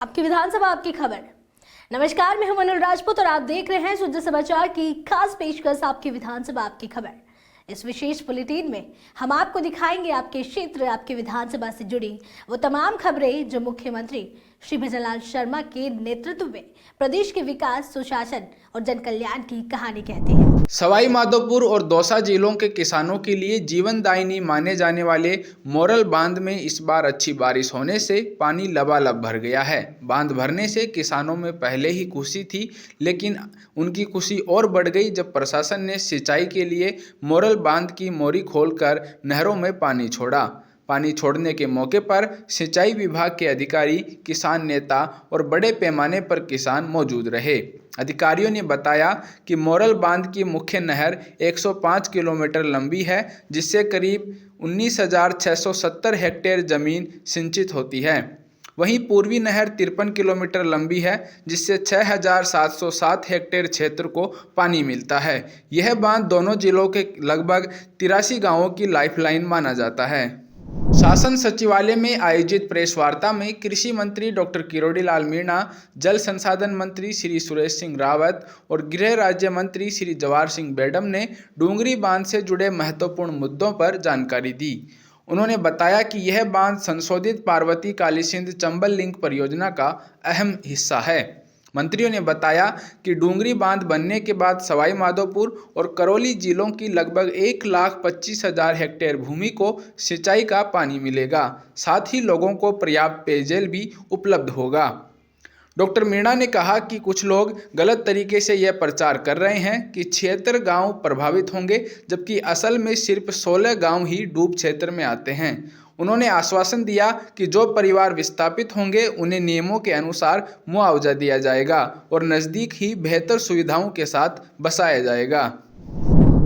आपकी विधानसभा आपकी खबर। नमस्कार, मैं हूं मनोज राजपूत और आप देख रहे हैं शुद्ध समाचार की खास पेशकश आपकी विधानसभा आपकी खबर। इस विशेष बुलेटिन में हम आपको दिखाएंगे आपके क्षेत्र आपके विधानसभा से जुड़ी वो तमाम खबरें जो मुख्यमंत्री श्री भजनलाल शर्मा के नेतृत्व में प्रदेश के विकास, सुशासन और जन कल्याण की कहानी कहती है। सवाई माधोपुर और दौसा जिलों के किसानों के लिए जीवनदायिनी माने जाने वाले मोरल बांध में इस बार अच्छी बारिश होने से पानी लबालब भर गया है। बांध भरने से किसानों में पहले ही खुशी थी, लेकिन उनकी खुशी और बढ़ गई जब प्रशासन ने सिंचाई के लिए मोरल बांध की मोरी खोलकर नहरों में पानी छोड़ा। पानी छोड़ने के मौके पर सिंचाई विभाग के अधिकारी, किसान नेता और बड़े पैमाने पर किसान मौजूद रहे। अधिकारियों ने बताया कि मोरल बांध की मुख्य नहर 105 किलोमीटर लंबी है, जिससे करीब 19,670 हेक्टेयर जमीन सिंचित होती है। वहीं पूर्वी नहर 53 किलोमीटर लंबी है, जिससे 6,707 हेक्टेयर क्षेत्र को पानी मिलता है। यह बांध दोनों जिलों के लगभग 83 गांवों की लाइफलाइन माना जाता है। शासन सचिवालय में आयोजित प्रेस वार्ता में कृषि मंत्री डॉक्टर किरोड़ी लाल मीणा, जल संसाधन मंत्री श्री सुरेश सिंह रावत और गृह राज्य मंत्री श्री जवाहर सिंह बेडम ने डूंगरी बांध से जुड़े महत्वपूर्ण मुद्दों पर जानकारी दी। उन्होंने बताया कि यह बांध संशोधित पार्वती काली सिंध चंबल लिंक परियोजना का अहम हिस्सा है। मंत्रियों ने बताया कि डूंगरी बांध बनने के बाद सवाई माधोपुर और करौली जिलों की लगभग 1,25,000 हेक्टेयर भूमि को सिंचाई का पानी मिलेगा। साथ ही लोगों को पर्याप्त पेयजल भी उपलब्ध होगा। डॉक्टर मीणा ने कहा कि कुछ लोग गलत तरीके से यह प्रचार कर रहे हैं कि 76 गांव प्रभावित होंगे, जबकि असल में सिर्फ 16 गांव ही डूब क्षेत्र में आते हैं। उन्होंने आश्वासन दिया कि जो परिवार विस्थापित होंगे उन्हें नियमों के अनुसार मुआवजा दिया जाएगा और नज़दीक ही बेहतर सुविधाओं के साथ बसाया जाएगा।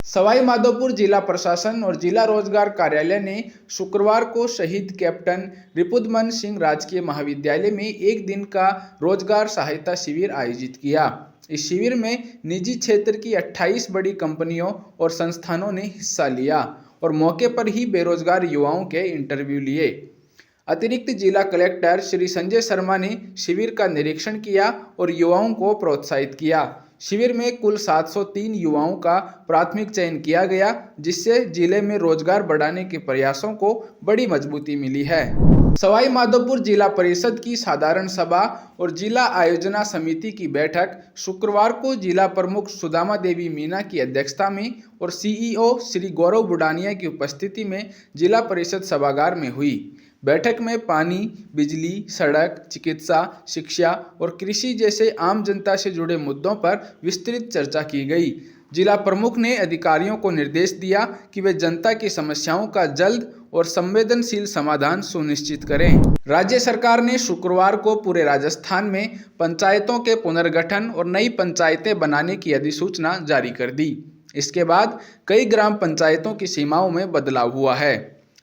सवाई माधोपुर जिला प्रशासन और जिला रोजगार कार्यालय ने शुक्रवार को शहीद कैप्टन रिपुदमन सिंह राजकीय महाविद्यालय में एक दिन का रोजगार सहायता शिविर आयोजित किया। इस शिविर में निजी क्षेत्र की 28 बड़ी कंपनियों और संस्थानों ने हिस्सा लिया और मौके पर ही बेरोजगार युवाओं के इंटरव्यू लिए। अतिरिक्त जिला कलेक्टर श्री संजय शर्मा ने शिविर का निरीक्षण किया और युवाओं को प्रोत्साहित किया। शिविर में कुल 703 युवाओं का प्राथमिक चयन किया गया, जिससे जिले में रोजगार बढ़ाने के प्रयासों को बड़ी मजबूती मिली है। सवाई माधोपुर जिला परिषद की साधारण सभा और जिला आयोजना समिति की बैठक शुक्रवार को जिला प्रमुख सुदामा देवी मीना की अध्यक्षता में और सीईओ श्री गौरव बुडानिया की उपस्थिति में जिला परिषद सभागार में हुई। बैठक में पानी, बिजली, सड़क, चिकित्सा, शिक्षा और कृषि जैसे आम जनता से जुड़े मुद्दों पर विस्तृत चर्चा की गई। जिला प्रमुख ने अधिकारियों को निर्देश दिया कि वे जनता की समस्याओं का जल्द और संवेदनशील समाधान सुनिश्चित करें। राज्य सरकार ने शुक्रवार को पूरे राजस्थान में पंचायतों के पुनर्गठन और नई पंचायतें बनाने की अधिसूचना जारी कर दी। इसके बाद कई ग्राम पंचायतों की सीमाओं में बदलाव हुआ है।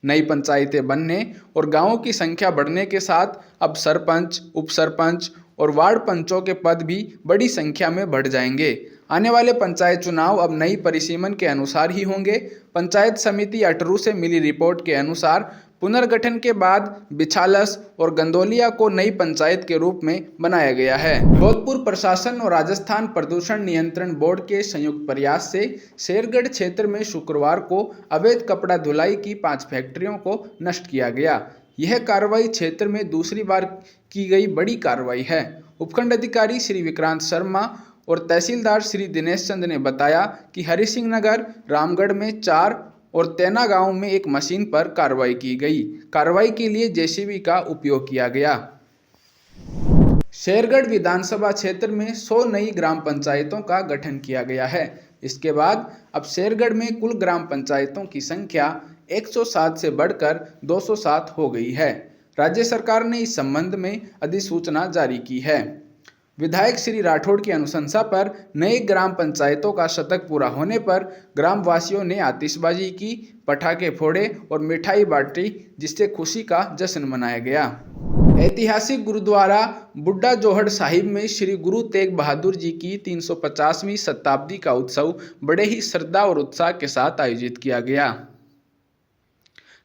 नई पंचायतें बनने और गांवों की संख्या बढ़ने के साथ अब सरपंच, उप सरपंच और वार्ड पंचों के पद भी बड़ी संख्या में बढ़ जाएंगे। आने वाले पंचायत चुनाव अब नई परिसीमन के अनुसार ही होंगे। पंचायत समिति अटरू से मिली रिपोर्ट के अनुसार पुनर्गठन के बाद बिछालस और गंदौलिया को नई पंचायत के रूप में बनाया गया है। जोधपुर प्रशासन और राजस्थान प्रदूषण नियंत्रण बोर्ड के संयुक्त प्रयास से शेरगढ़ क्षेत्र में शुक्रवार को अवैध कपड़ा धुलाई की 5 फैक्ट्रियों को नष्ट किया गया। यह कार्रवाई क्षेत्र में दूसरी बार की गई बड़ी कार्रवाई है। उपखंड अधिकारी श्री विक्रांत शर्मा और तहसीलदार श्री दिनेश चंद ने बताया कि हरि सिंह नगर, रामगढ़ में 4 और तेना गांव में 1 मशीन पर कार्रवाई की गई। कार्रवाई के लिए जेसीबी का उपयोग किया गया। शेरगढ़ विधानसभा क्षेत्र में 100 नई ग्राम पंचायतों का गठन किया गया है। इसके बाद अब शेरगढ़ में कुल ग्राम पंचायतों की संख्या 107 से बढ़कर 207 हो गई है। राज्य सरकार ने इस संबंध में अधिसूचना जारी की है। विधायक श्री राठौड़ की अनुशंसा पर नए ग्राम पंचायतों का शतक पूरा होने पर ग्रामवासियों ने आतिशबाजी की, पटाखे फोड़े और मिठाई बांटी, जिससे खुशी का जश्न मनाया गया। ऐतिहासिक गुरुद्वारा बुड्ढा जोहड़ साहिब में श्री गुरु तेग बहादुर जी की 350वीं शताब्दी का उत्सव बड़े ही श्रद्धा और उत्साह के साथ आयोजित किया गया।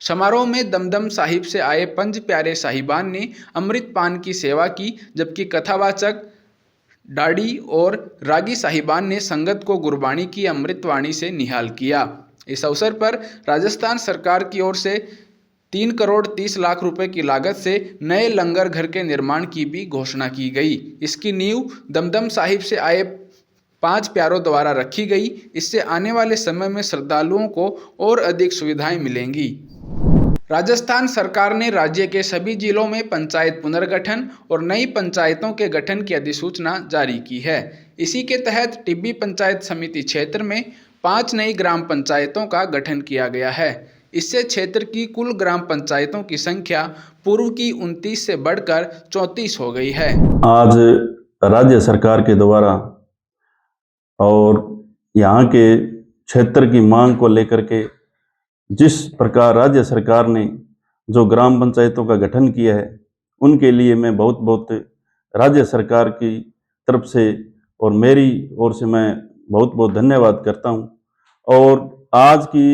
समारोह में दमदम साहिब से आए पंज प्यारे साहिबान ने अमृत पान की सेवा की, जबकि कथावाचक डाडी और रागी साहिबान ने संगत को गुरबाणी की अमृतवाणी से निहाल किया। इस अवसर पर राजस्थान सरकार की ओर से 3 करोड़ 30 लाख रुपए की लागत से नए लंगर घर के निर्माण की भी घोषणा की गई। इसकी नींव दमदम साहिब से आए 5 प्यारों द्वारा रखी गई। इससे आने वाले समय में श्रद्धालुओं को और अधिक सुविधाएं मिलेंगी। राजस्थान सरकार ने राज्य के सभी जिलों में पंचायत पुनर्गठन और नई पंचायतों के गठन की अधिसूचना जारी की है। इसी के तहत टिब्बी पंचायत समिति क्षेत्र में 5 नई ग्राम पंचायतों का गठन किया गया है। इससे क्षेत्र की कुल ग्राम पंचायतों की संख्या पूर्व की 29 से बढ़कर 34 हो गई है। आज राज्य सरकार के द्वारा और यहाँ के क्षेत्र की मांग को लेकर के जिस प्रकार राज्य सरकार ने जो ग्राम पंचायतों का गठन किया है, उनके लिए मैं बहुत बहुत राज्य सरकार की तरफ से और मेरी ओर से मैं बहुत बहुत धन्यवाद करता हूँ। और आज की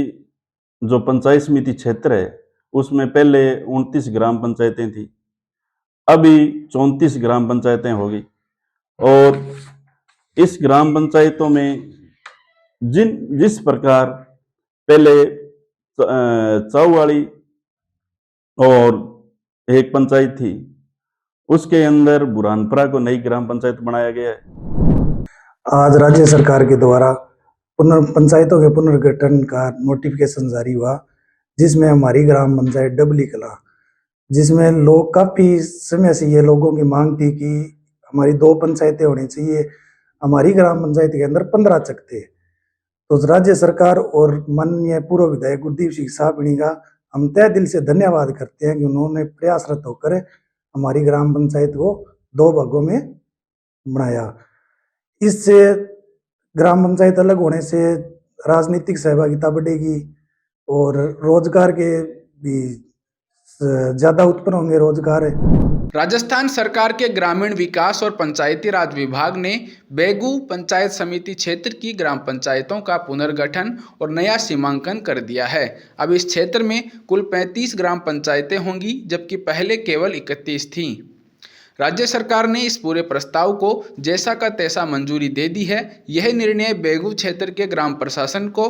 जो पंचायत समिति क्षेत्र है उसमें पहले 29 ग्राम पंचायतें थी, अभी 34 ग्राम पंचायतें हो गई। और इस ग्राम पंचायतों में जिस प्रकार पहले चाऊवाड़ी और एक पंचायत थी, उसके अंदर बुरहानपुरा को नई ग्राम पंचायत बनाया गया है। आज राज्य सरकार के द्वारा पंचायतों के पुनर्गठन का नोटिफिकेशन जारी हुआ, जिसमें हमारी ग्राम पंचायत डबली कला, जिसमें लोग काफ़ी समय से ये लोगों की मांग थी कि हमारी 2 पंचायतें होनी चाहिए। हमारी ग्राम पंचायत के अंदर 15 चक थे। तो राज्य सरकार और माननीय पूर्व विधायक गुरदीप सिंह साहबणी का हम तहे दिल से धन्यवाद करते हैं कि उन्होंने प्रयासरत होकर हमारी ग्राम पंचायत को 2 भागों में बनाया। इससे ग्राम पंचायत अलग होने से राजनीतिक सहभागिता बढ़ेगी और रोजगार के भी ज़्यादा उत्पन्न होंगे रोजगार। राजस्थान सरकार के ग्रामीण विकास और पंचायती राज विभाग ने बेगू पंचायत समिति क्षेत्र की ग्राम पंचायतों का पुनर्गठन और नया सीमांकन कर दिया है। अब इस क्षेत्र में कुल 35 ग्राम पंचायतें होंगी, जबकि पहले केवल 31 थीं। राज्य सरकार ने इस पूरे प्रस्ताव को जैसा का तैसा मंजूरी दे दी है। यह निर्णय बेगू क्षेत्र के ग्राम प्रशासन को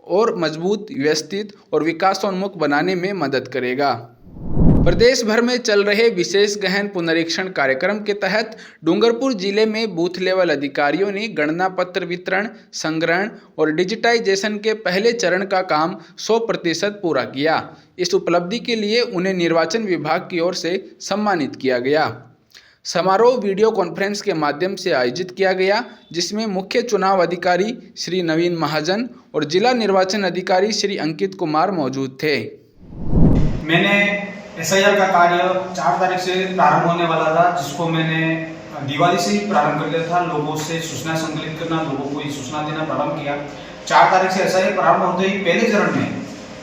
और मजबूत, व्यवस्थित और विकासोन्मुख बनाने में मदद करेगा। प्रदेश भर में चल रहे विशेष गहन पुनरीक्षण कार्यक्रम के तहत डूंगरपुर जिले में बूथ लेवल अधिकारियों ने गणना पत्र वितरण, संग्रहण और डिजिटाइजेशन के पहले चरण का काम 100% पूरा किया। इस उपलब्धि के लिए उन्हें निर्वाचन विभाग की ओर से सम्मानित किया गया। समारोह वीडियो कॉन्फ्रेंस के माध्यम से आयोजित किया गया, जिसमें मुख्य चुनाव अधिकारी श्री नवीन महाजन और जिला निर्वाचन अधिकारी श्री अंकित कुमार मौजूद थे। मैंने SIR का कार्य 4 तारीख से प्रारंभ होने वाला था, जिसको मैंने दिवाली से ही प्रारंभ कर दिया था। लोगों से सूचना संकलित करना, लोगों को ये सूचना देना प्रारंभ किया। 4 तारीख से SIR प्रारंभ होते ही पहले चरण में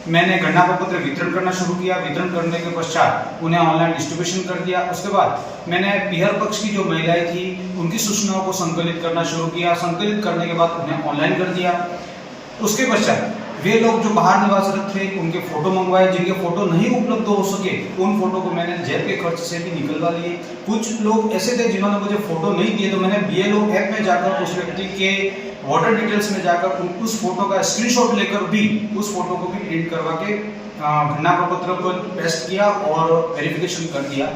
मैंने गणना पत्र वितरण करना शुरू किया। वितरण करने के पश्चात उन्हें ऑनलाइन डिस्ट्रीब्यूशन कर दिया। उसके बाद मैंने पीहर पक्ष की जो महिलाएं थी उनकी सूचनाओं को संकलित करना शुरू किया। संकलित करने के बाद उन्हें ऑनलाइन कर दिया। उसके पश्चात वे लोग जो बाहर निवासरत थे उनके फोटो मंगवाए। जिनके फोटो नहीं उपलब्ध हो सके उन फोटो को मैंने जेब के खर्च से भी निकलवा लिए। कुछ लोग ऐसे थे जिन्होंने मुझे फोटो नहीं दिए, तो मैंने BLO ऐप में जाकर उस व्यक्ति के वोटर डिटेल्स में जाकर उस फोटो का स्क्रीनशॉट लेकर भी उस फोटो को भी प्रिंट करवा के घटना प्रपत्र को पेस्ट किया और वेरिफिकेशन कर दिया।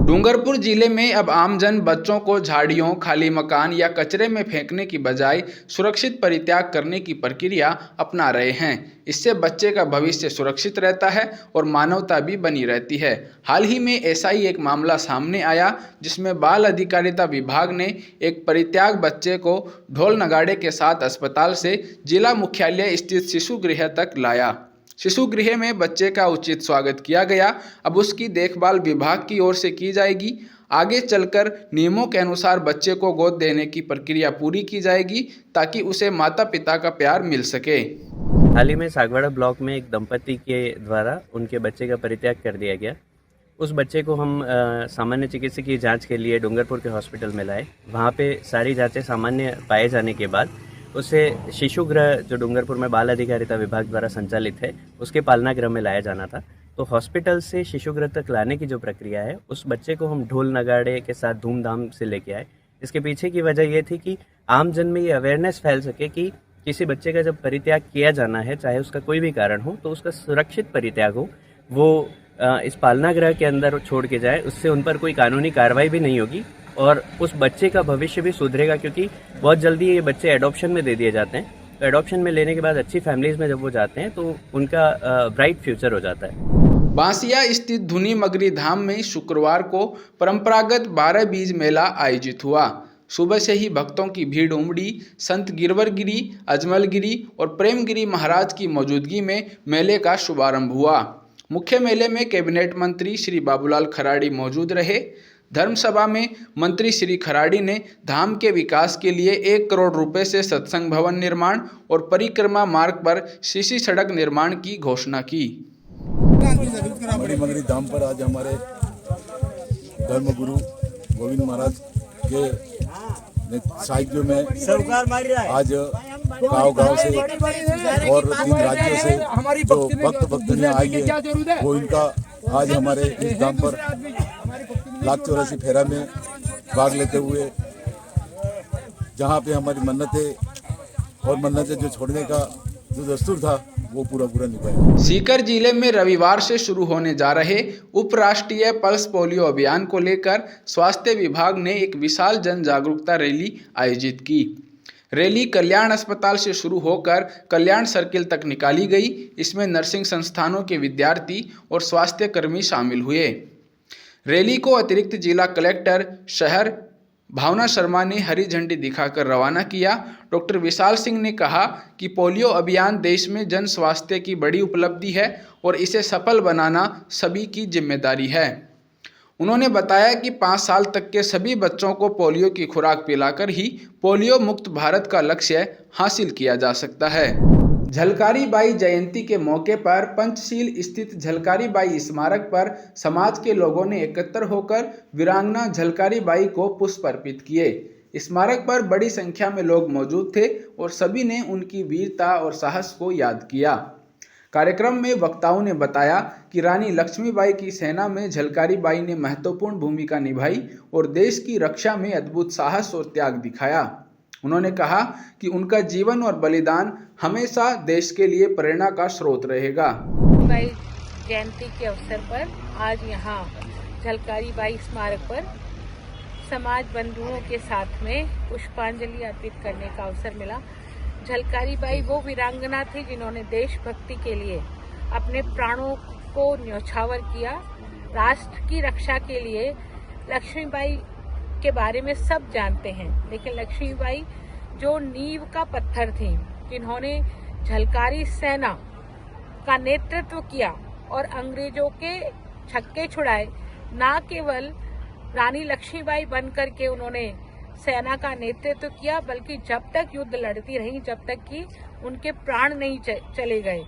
डूंगरपुर जिले में अब आमजन बच्चों को झाड़ियों, खाली मकान या कचरे में फेंकने की बजाय सुरक्षित परित्याग करने की प्रक्रिया अपना रहे हैं। इससे बच्चे का भविष्य सुरक्षित रहता है और मानवता भी बनी रहती है। हाल ही में ऐसा ही एक मामला सामने आया, जिसमें बाल अधिकारिता विभाग ने एक परित्याग बच्चे को ढोल नगाड़े के साथ अस्पताल से जिला मुख्यालय स्थित शिशु गृह तक लाया। शिशु गृह में बच्चे का उचित स्वागत किया गया। अब उसकी देखभाल विभाग की ओर से की जाएगी। आगे चलकर नियमों के अनुसार बच्चे को गोद देने की प्रक्रिया पूरी की जाएगी, ताकि उसे माता पिता का प्यार मिल सके। हाल ही में सागवाड़ा ब्लॉक में एक दंपति के द्वारा उनके बच्चे का परित्याग कर दिया गया। उस बच्चे को हम सामान्य चिकित्सकीय जांच के लिए डूंगरपुर के हॉस्पिटल में लाए। वहाँ पे सारी जांचें सामान्य पाए जाने के बाद उसे शिशु गृह जो डूंगरपुर में बाल अधिकारिता विभाग द्वारा संचालित है उसके पालना गृह में लाया जाना था। तो हॉस्पिटल से शिशु गृह तक लाने की जो प्रक्रिया है उस बच्चे को हम ढोल नगाड़े के साथ धूमधाम से लेके आए। इसके पीछे की वजह ये थी कि आम जन में ये अवेयरनेस फैल सके कि किसी बच्चे का जब परित्याग किया जाना है, चाहे उसका कोई भी कारण हो, तो उसका सुरक्षित परित्याग हो, वो इस पालना गृह के अंदर छोड़ के जाए। उससे उन पर कोई कानूनी कार्रवाई भी नहीं होगी और उस बच्चे का भविष्य भी सुधरेगा, क्योंकि बहुत जल्दी ये बच्चे एडॉप्शन में दे दिए जाते हैं। तो एडॉप्शन में लेने के बाद अच्छी फैमिलीज में जब वो जाते हैं तो उनका ब्राइट फ्यूचर हो जाता है। बांसिया स्थित धुनी मगरी धाम में शुक्रवार को परंपरागत 12 बीज मेला आयोजित हुआ। सुबह से ही भक्तों की भीड़ उमड़ी। संत गिरवर गिरी, अजमल गिरी और प्रेमगिरी महाराज की मौजूदगी में मेले का शुभारंभ हुआ। मुख्य मेले में कैबिनेट मंत्री श्री बाबूलाल खराड़ी मौजूद रहे। धर्मसभा में मंत्री श्री खराड़ी ने धाम के विकास के लिए 1 करोड़ रुपए से सत्संग भवन निर्माण और परिक्रमा मार्ग पर सीसी सड़क निर्माण की घोषणा की। बड़ी मगरी धाम पर आज हमारे धर्मगुरु गोविंद महाराज के साहित्य में आज गांव-गांव से और 3 राज्यों से जो भक्तजन आई है वो इनका आज हमारे इस धाम पर लाख 84 फेरा में भाग लेते हुए जहाँ पे हमारी मन्नतें जो छोड़ने का जो दस्तूर था वो पूरा निभाया। सीकर जिले में रविवार से शुरू होने जा रहे उपराष्ट्रीय पल्स पोलियो अभियान को लेकर स्वास्थ्य विभाग ने एक विशाल जन जागरूकता रैली आयोजित की। रैली कल्याण अस्पताल से शुरू होकर कल्याण सर्किल तक निकाली गई। इसमें नर्सिंग संस्थानों के विद्यार्थी और स्वास्थ्य कर्मी शामिल हुए। रैली को अतिरिक्त जिला कलेक्टर शहर भावना शर्मा ने हरी झंडी दिखाकर रवाना किया। डॉक्टर विशाल सिंह ने कहा कि पोलियो अभियान देश में जन स्वास्थ्य की बड़ी उपलब्धि है और इसे सफल बनाना सभी की जिम्मेदारी है। उन्होंने बताया कि 5 साल तक के सभी बच्चों को पोलियो की खुराक पिलाकर ही पोलियो मुक्त भारत का लक्ष्य हासिल किया जा सकता है। झलकारी बाई जयंती के मौके पर पंचशील स्थित झलकारी बाई स्मारक पर समाज के लोगों ने एकत्र होकर वीरांगना झलकारी बाई को पुष्प अर्पित किए। स्मारक पर बड़ी संख्या में लोग मौजूद थे और सभी ने उनकी वीरता और साहस को याद किया। कार्यक्रम में वक्ताओं ने बताया कि रानी लक्ष्मीबाई की सेना में झलकारी बाई ने महत्वपूर्ण भूमिका निभाई और देश की रक्षा में अद्भुत साहस और त्याग दिखाया। उन्होंने कहा कि उनका जीवन और बलिदान हमेशा देश के लिए प्रेरणा का स्रोत रहेगा। बाई जयंती के अवसर पर आज यहाँ झलकारी बाई स्मारक पर समाज बंधुओं के साथ में पुष्पांजलि अर्पित करने का अवसर मिला। झलकारी बाई वो वीरांगना थी जिन्होंने देशभक्ति के लिए अपने प्राणों को न्यौछावर किया। राष्ट्र की रक्षा के लिए लक्ष्मीबाई के बारे में सब जानते हैं, लेकिन लक्ष्मीबाई जो नींव का पत्थर थी, जिन्होंने झलकारी सेना का नेतृत्व किया और अंग्रेजों के छक्के छुड़ाए। न केवल रानी लक्ष्मीबाई बनकर के उन्होंने सेना का नेतृत्व किया, बल्कि जब तक युद्ध लड़ती रही, जब तक कि उनके प्राण नहीं चले गए।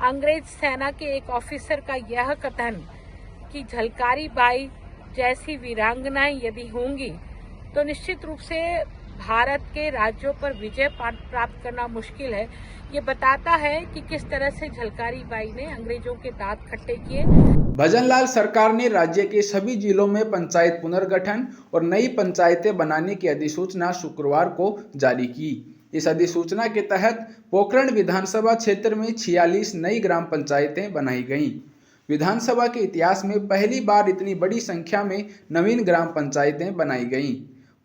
अंग्रेज सेना के एक ऑफिसर का यह कथन कि झलकारी बाई जैसी वीरांगनाएं यदि होंगी तो निश्चित रूप से भारत के राज्यों पर विजय प्राप्त करना मुश्किल है, ये बताता है कि किस तरह से झलकारी बाई ने अंग्रेजों के दांत खट्टे किए। भजनलाल सरकार ने राज्य के सभी जिलों में पंचायत पुनर्गठन और नई पंचायतें बनाने की अधिसूचना शुक्रवार को जारी की। इस अधिसूचना के तहत पोखरण विधानसभा क्षेत्र में 46 नई ग्राम पंचायतें बनाई गईं। विधानसभा के इतिहास में पहली बार इतनी बड़ी संख्या में नवीन ग्राम पंचायतें बनाई गईं।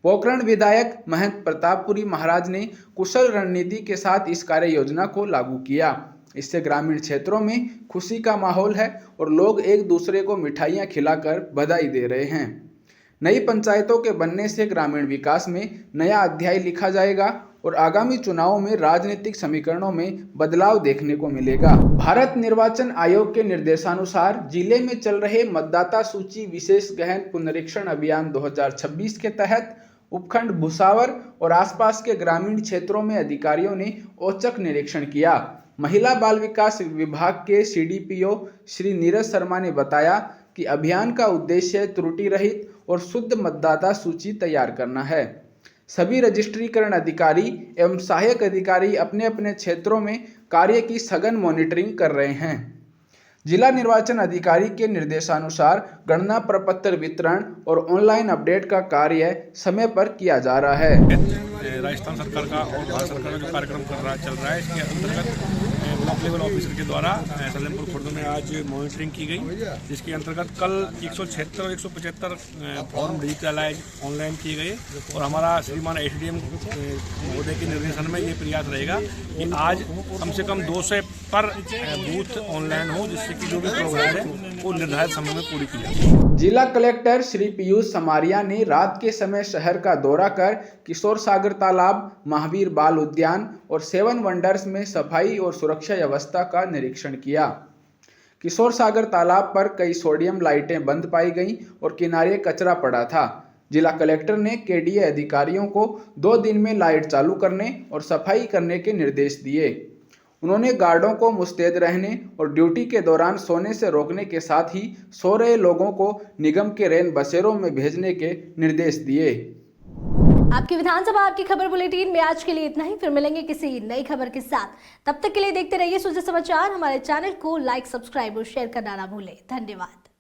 पोखरण विधायक महंत प्रतापपुरी महाराज ने कुशल रणनीति के साथ इस कार्य योजना को लागू किया। इससे ग्रामीण क्षेत्रों में खुशी का माहौल है और लोग एक दूसरे को मिठाइयां खिलाकर बधाई दे रहे हैं। नई पंचायतों के बनने से ग्रामीण विकास में नया अध्याय लिखा जाएगा और आगामी चुनावों में राजनीतिक समीकरणों में बदलाव देखने को मिलेगा। भारत निर्वाचन आयोग के निर्देशानुसार जिले में चल रहे मतदाता सूची विशेष गहन पुनरीक्षण अभियान 2026 के तहत उपखंड भुसावर और आसपास के ग्रामीण क्षेत्रों में अधिकारियों ने औचक निरीक्षण किया। महिला बाल विकास विभाग के CDPO श्री नीरज शर्मा ने बताया कि अभियान का उद्देश्य त्रुटि रहित और शुद्ध मतदाता सूची तैयार करना है। सभी रजिस्ट्रीकरण अधिकारी एवं सहायक अधिकारी अपने अपने क्षेत्रों में कार्य की सघन मॉनिटरिंग कर रहे हैं। जिला निर्वाचन अधिकारी के निर्देशानुसार गणना प्रपत्र वितरण और ऑनलाइन अपडेट का कार्य समय पर किया जा रहा है। राजस्थान सरकार का और भारत सरकार का जो कार्यक्रम चल रहा है, इसके अंतर्गत ब्लॉक लेवल ऑफिसर के द्वारा सलेमपुर खुर्द में आज मॉनिटरिंग की गई, जिसके अंतर्गत कल 176 और 175 फॉर्म डिजिटलाइज ऑनलाइन किए गए और हमारा श्रीमान एसडीएम महोदय के निर्देशन में ये प्रयास रहेगा कि आज कम से कम 200 पर बूथ ऑनलाइन हो, जिससे कि जो भी प्रोग्राम है वो निर्धारित समय में पूरी की जाए। जिला कलेक्टर श्री पीयूष समारिया ने रात के समय शहर का दौरा कर किशोर सागर तालाब, महावीर बाल उद्यान और 7 वंडर्स में सफाई और सुरक्षा व्यवस्था का निरीक्षण किया। किशोर सागर तालाब पर कई सोडियम लाइटें बंद पाई गईं और किनारे कचरा पड़ा था। जिला कलेक्टर ने केडीए अधिकारियों को 2 दिन में लाइट चालू करने और सफाई करने के निर्देश दिए। उन्होंने गार्डों को मुस्तैद रहने और ड्यूटी के दौरान सोने से रोकने के साथ ही सो रहे लोगों को निगम के रैन बसेरों में भेजने के निर्देश दिए। आपकी विधानसभा आपकी खबर बुलेटिन में आज के लिए इतना ही। फिर मिलेंगे किसी नई खबर के साथ। तब तक के लिए देखते रहिए सुजय समाचार। हमारे चैनल को लाइक, सब्सक्राइब और शेयर करना ना भूलें। धन्यवाद।